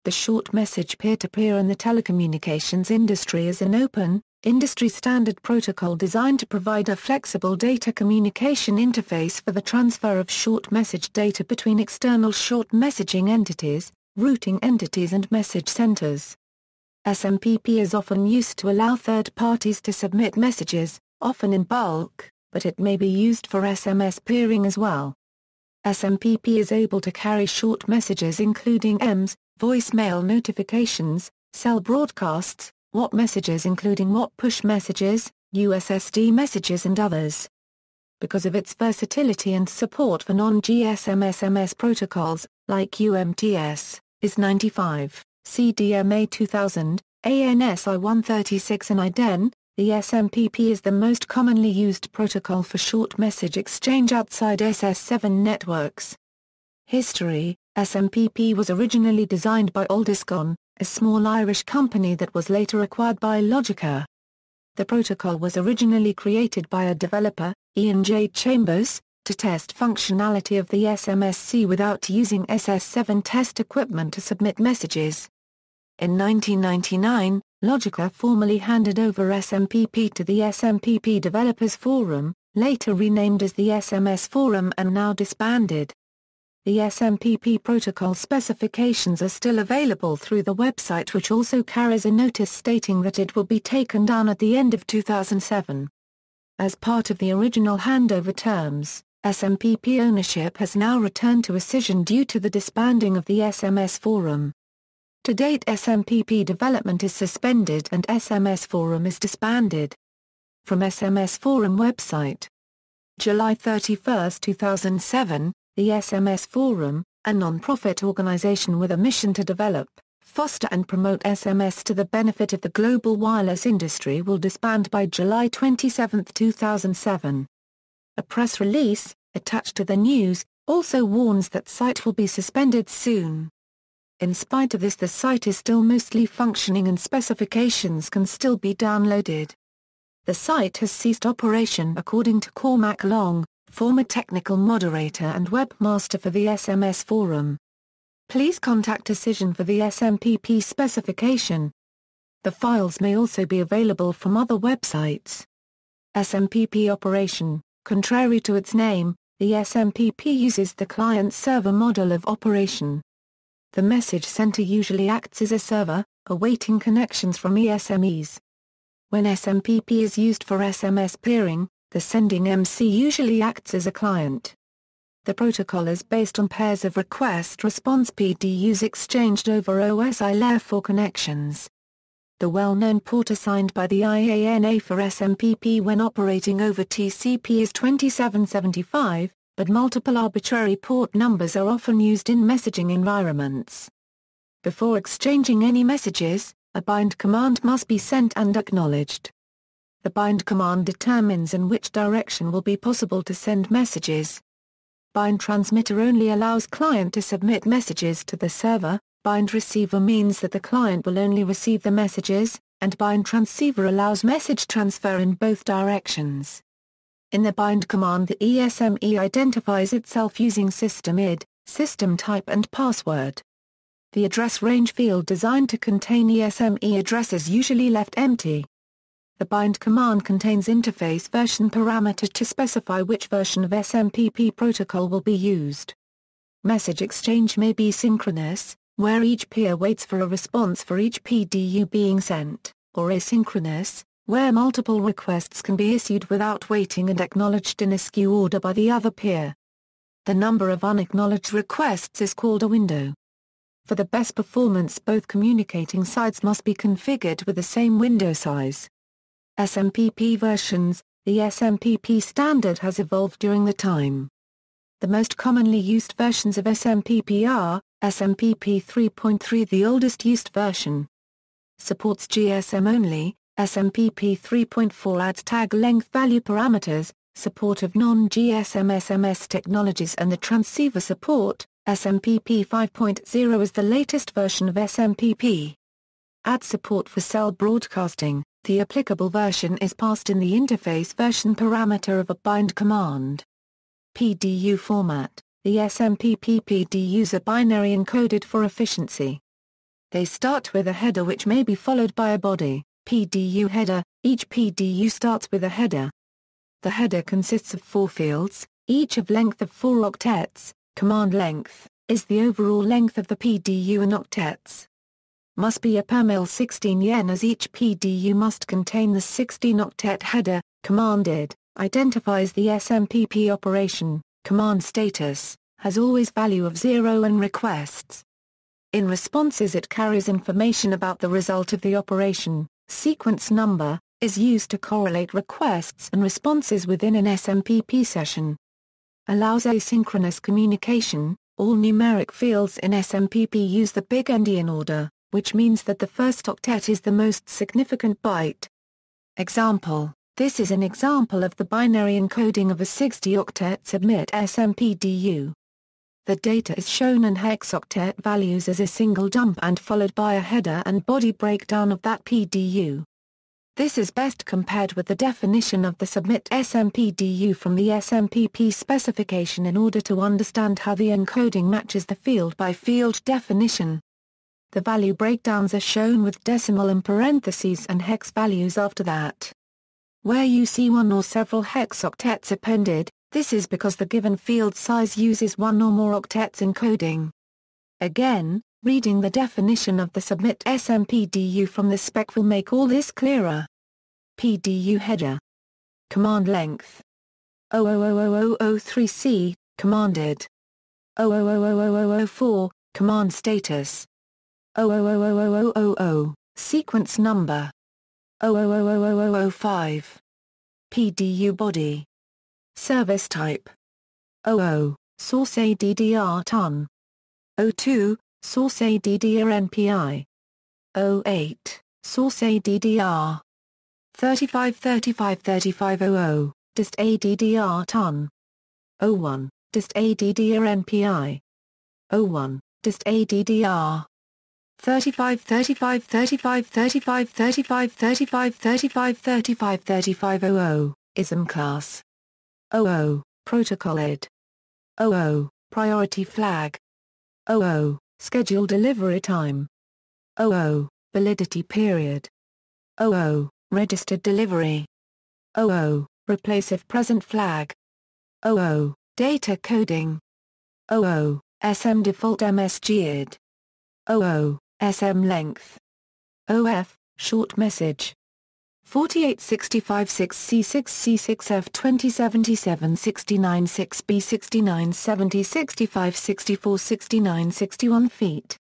The short message peer-to-peer in the telecommunications industry is an open, industry-standard protocol designed to provide a flexible data communication interface for the transfer of short message data between external short messaging entities, routing entities and message centers. SMPP is often used to allow third parties to submit messages, often in bulk, but it may be used for SMS peering as well. SMPP is able to carry short messages including EMS, voicemail notifications, cell broadcasts, WAP messages including WAP push messages, USSD messages and others. Because of its versatility and support for non-GSM SMS protocols, like UMTS, IS-95, CDMA 2000, ANSI 136 and IDEN, the SMPP is the most commonly used protocol for short message exchange outside SS7 networks. History: SMPP was originally designed by Aldiscon, a small Irish company that was later acquired by Logica. The protocol was originally created by a developer, Ian J. Chambers, to test functionality of the SMSC without using SS7 test equipment to submit messages. In 1999, Logica formally handed over SMPP to the SMPP Developers Forum, later renamed as the SMS Forum and now disbanded. The SMPP protocol specifications are still available through the website, which also carries a notice stating that it will be taken down at the end of 2007. As part of the original handover terms, SMPP ownership has now returned to Escision due to the disbanding of the SMS Forum. To date, SMPP development is suspended and SMS Forum is disbanded. From SMS Forum website. July 31, 2007, the SMS Forum, a non-profit organization with a mission to develop, foster and promote SMS to the benefit of the global wireless industry, will disband by July 27, 2007. A press release, attached to the news, also warns that site will be suspended soon. In spite of this, the site is still mostly functioning and specifications can still be downloaded. The site has ceased operation according to Cormac Long, former technical moderator and webmaster for the SMS Forum. Please contact Escision for the SMPP specification. The files may also be available from other websites. SMPP operation: contrary to its name, the SMPP uses the client-server model of operation. The message center usually acts as a server, awaiting connections from ESMEs. When SMPP is used for SMS peering, the sending MC usually acts as a client. The protocol is based on pairs of request-response PDUs exchanged over OSI Layer 4 connections. The well-known port assigned by the IANA for SMPP when operating over TCP is 2775, but multiple arbitrary port numbers are often used in messaging environments. Before exchanging any messages, a bind command must be sent and acknowledged. The bind command determines in which direction will be possible to send messages. Bind transmitter only allows client to submit messages to the server, bind receiver means that the client will only receive the messages, and bind transceiver allows message transfer in both directions. In the bind command, the ESME identifies itself using system ID, system type and password. The address range field designed to contain ESME address is usually left empty. The bind command contains interface version parameters to specify which version of SMPP protocol will be used. Message exchange may be synchronous, where each peer waits for a response for each PDU being sent, or asynchronous, where multiple requests can be issued without waiting and acknowledged in a skew order by the other peer. The number of unacknowledged requests is called a window. For the best performance, both communicating sides must be configured with the same window size. SMPP versions: the SMPP standard has evolved during the time. The most commonly used versions of SMPP are SMPP 3.3, the oldest used version. Supports GSM only. SMPP 3.4 adds tag length value parameters, support of non-GSM SMS technologies and the transceiver support. SMPP 5.0 is the latest version of SMPP. Adds support for cell broadcasting. The applicable version is passed in the interface version parameter of a bind command. PDU format: the SMPP PDUs are binary encoded for efficiency. They start with a header which may be followed by a body, PDU header. Each PDU starts with a header. The header consists of 4 fields, each of length of 4 octets. Command length is the overall length of the PDU in octets. Must be a per mil 16 yen, as each PDU must contain the 16-octet header. Commanded identifies the SMPP operation. Command status has always value of 0 and requests. In responses it carries information about the result of the operation. Sequence number is used to correlate requests and responses within an SMPP session. Allows asynchronous communication. All numeric fields in SMPP use the big endian order, which means that the first octet is the most significant byte. Example: this is an example of the binary encoding of a 60-octet submit SMPDU. The data is shown in hexoctet values as a single jump and followed by a header and body breakdown of that PDU. This is best compared with the definition of the submit SMPDU from the SMPP specification in order to understand how the encoding matches the field-by-field definition. The value breakdowns are shown with decimal in parentheses and hex values after that. Where you see one or several hexoctets appended, this is because the given field size uses one or more octets encoding. Again, reading the definition of the submit SMPDU from the spec will make all this clearer. PDU header. Command length 0000003C, commanded. 0000004, command status. 0000000, sequence number. 0000005. PDU body. Service type. 00, source ADDR ton. 02, source ADDR NPI. 08, source ADDR. 35353500, dist ADDR ton. 01, dist ADDR NPI. 01, dist ADDR. 353535353535353500, ESME class. 00, protocol id. 00, priority flag. 00, schedule delivery time. 00, validity period. 00, registered delivery. 00, replace if present flag. 00, data coding. 00, SM default MSG id. 00, SM length. OF, short message. 4865 6C6 C6F 2077 69 6B 69 70 65 64 69 61 feet.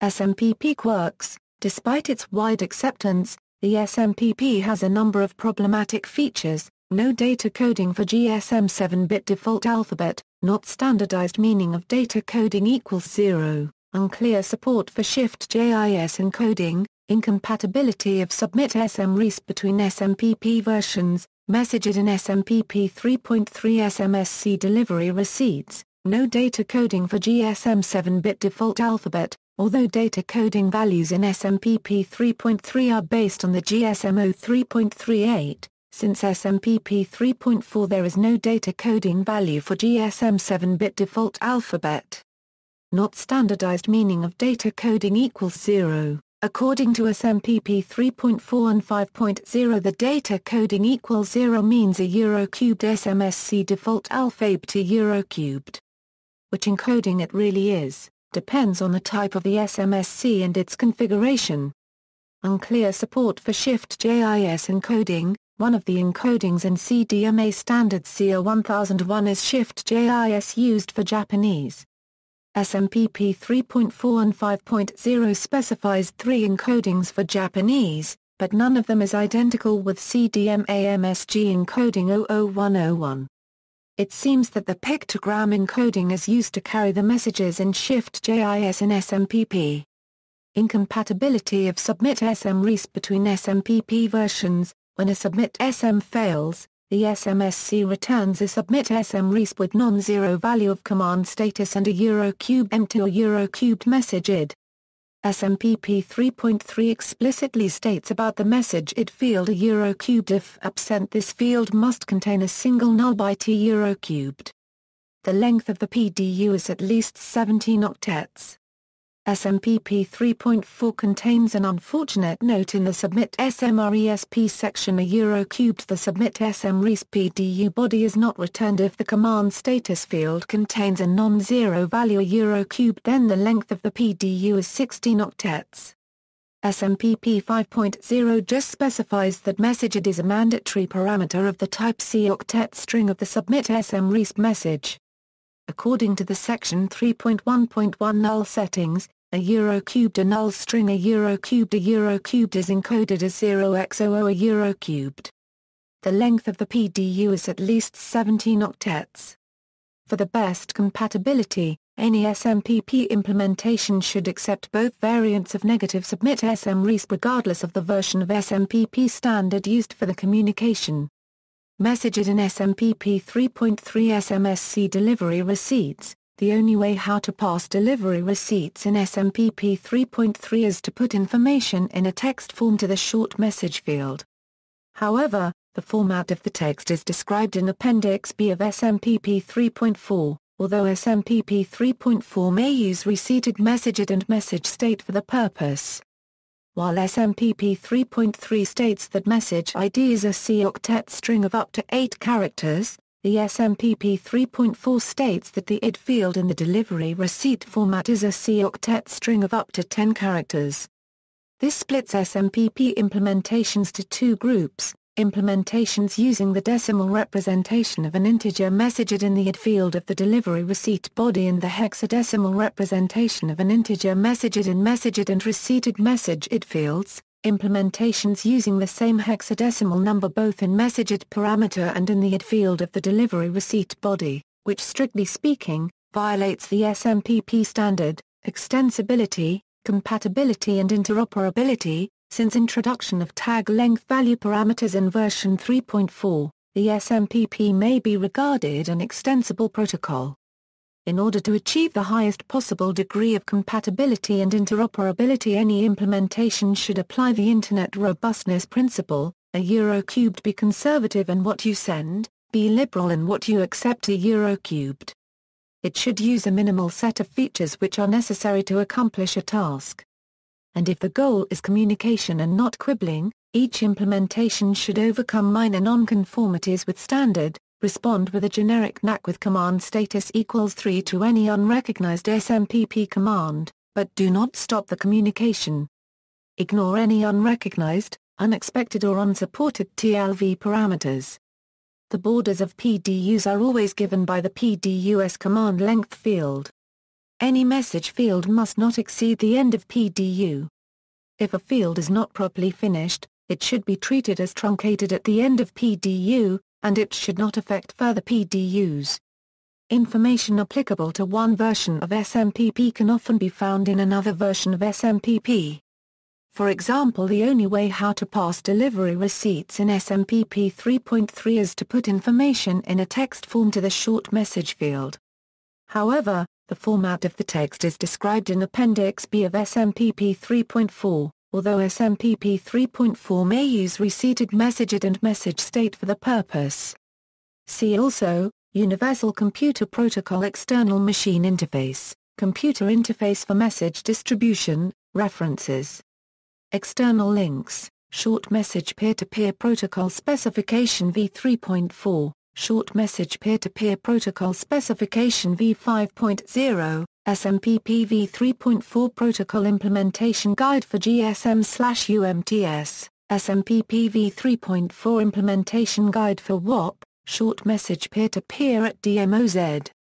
SMPP quirks. Despite its wide acceptance, the SMPP has a number of problematic features: no data coding for GSM 7-bit default alphabet, not standardized meaning of data coding equals 0, unclear support for shift JIS encoding, incompatibility of submit SMREIS between SMPP versions, messages in SMPP 3.3 SMSC delivery receipts, no data coding for GSM 7-bit default alphabet, although data coding values in SMPP 3.3 are based on the GSM 03.38, since SMPP 3.4 there is no data coding value for GSM 7-bit default alphabet. Not standardized meaning of data coding equals 0. According to SMPP 3.4 and 5.0, the data coding equals 0 means a Eurocubed SMSC default alphabet to Eurocubed. Which encoding it really is, depends on the type of the SMSC and its configuration. Unclear support for shift JIS encoding. One of the encodings in CDMA standard CA 1001 is shift JIS used for Japanese. SMPP 3.4 and 5.0 specifies 3 encodings for Japanese, but none of them is identical with CDMA MSG encoding 00101. It seems that the pictogram encoding is used to carry the messages in shift JIS in SMPP. Incompatibility of submit SMREIS between SMPP versions. When a submit SM fails, the SMSC returns a submit SMREIS with non-zero value of command status and a Eurocube empty or Eurocubed message id. SMPP 3.3 explicitly states about the message id field a Eurocubed if absent. This field must contain a single null byte Eurocubed. The length of the PDU is at least 17 octets. SMPP 3.4 contains an unfortunate note in the Submit SMRESP section €cubed. The Submit SMRESP PDU body is not returned if the command status field contains a non-zero value €cubed, then the length of the PDU is 16 octets. SMPP 5.0 just specifies that messaged is a mandatory parameter of the type C octet string of the Submit SMRESP message. According to the Section 3.1.1 null settings, a €cubed a null string €cubed is encoded as 0x00 €cubed. The length of the PDU is at least 17 octets. For the best compatibility, any SMPP implementation should accept both variants of negative Submit SMRESP regardless of the version of SMPP standard used for the communication. Messaged in SMPP 3.3 SMSC delivery receipts. The only way how to pass delivery receipts in SMPP 3.3 is to put information in a text form to the short message field. However, the format of the text is described in Appendix B of SMPP 3.4, although SMPP 3.4 may use reseated messaged and message state for the purpose. While SMPP 3.3 states that message ID is a C octet string of up to 8 characters, the SMPP 3.4 states that the ID field in the delivery receipt format is a C octet string of up to 10 characters. This splits SMPP implementations to two groups: implementations using the decimal representation of an integer messaged in the ID field of the delivery receipt body and the hexadecimal representation of an integer messaged in messaged and receipted message ID fields, implementations using the same hexadecimal number both in messaged parameter and in the ID field of the delivery receipt body, which strictly speaking, violates the SMPP standard, extensibility, compatibility and interoperability. Since introduction of tag length value parameters in version 3.4, the SMPP may be regarded an extensible protocol. In order to achieve the highest possible degree of compatibility and interoperability, any implementation should apply the Internet robustness principle: a €cubed be conservative in what you send, be liberal in what you accept. A €cubed. It should use a minimal set of features which are necessary to accomplish a task. And if the goal is communication and not quibbling, each implementation should overcome minor nonconformities with standard, respond with a generic NAC with command status equals 3 to any unrecognized SMPP command, but do not stop the communication. Ignore any unrecognized, unexpected or unsupported TLV parameters. The borders of PDUs are always given by the PDU's command length field. Any message field must not exceed the end of PDU. If a field is not properly finished, it should be treated as truncated at the end of PDU, and it should not affect further PDUs. Information applicable to one version of SMPP can often be found in another version of SMPP. For example, the only way how to pass delivery receipts in SMPP 3.3 is to put information in a text form to the short message field. However, the format of the text is described in Appendix B of SMPP 3.4, although SMPP 3.4 may use reseated messaged and message state for the purpose. See also, Universal Computer Protocol External Machine Interface, Computer Interface for Message Distribution, References. External links, Short Message Peer-to-Peer Protocol Specification v3.4. Short Message Peer-to-Peer Protocol Specification v5.0, SMPP v3.4 Protocol Implementation Guide for GSM/UMTS, SMPP v3.4 Implementation Guide for WAP, Short Message Peer-to-Peer at DMOZ.